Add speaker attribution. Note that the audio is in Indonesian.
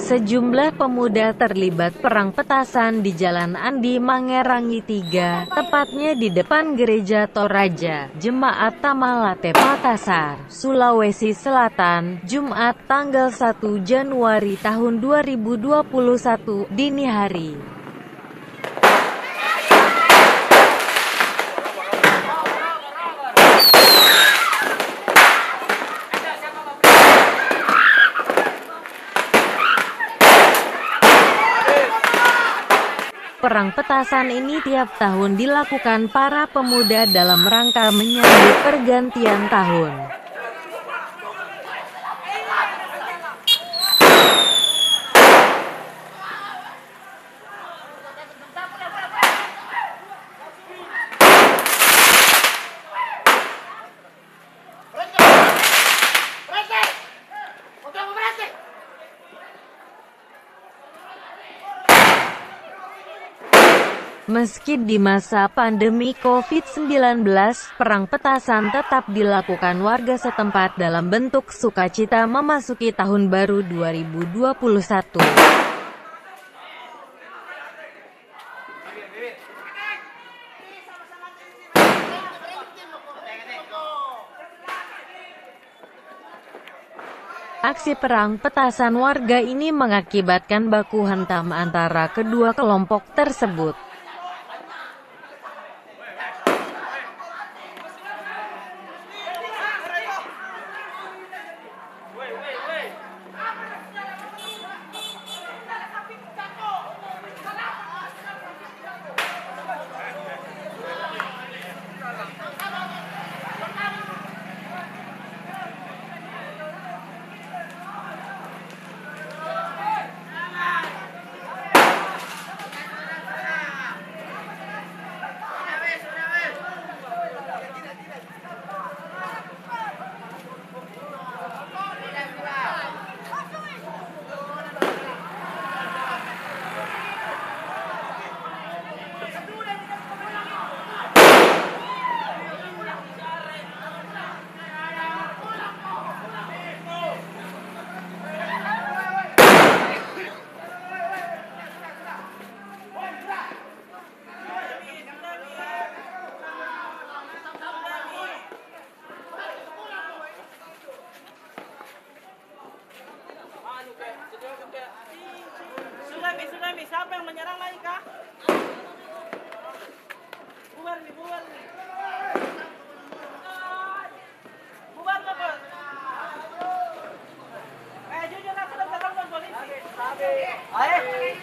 Speaker 1: Sejumlah pemuda terlibat perang petasan di Jalan Andi Mangerangi 3, tepatnya di depan Gereja Toraja, Jemaat Tamalate Makassar, Sulawesi Selatan, Jumat tanggal 1 Januari tahun 2021, dini hari. Perang petasan ini tiap tahun dilakukan para pemuda dalam rangka menyambut pergantian tahun. Meski di masa pandemi COVID-19, perang petasan tetap dilakukan warga setempat dalam bentuk sukacita memasuki tahun baru 2021. Aksi perang petasan warga ini mengakibatkan baku hantam antara kedua kelompok tersebut.
Speaker 2: Sulami, siapa yang menyerang lagi kah? Bubar nih. Bubar lo, bos. Jujur aku udah telepon polisi. Ayo.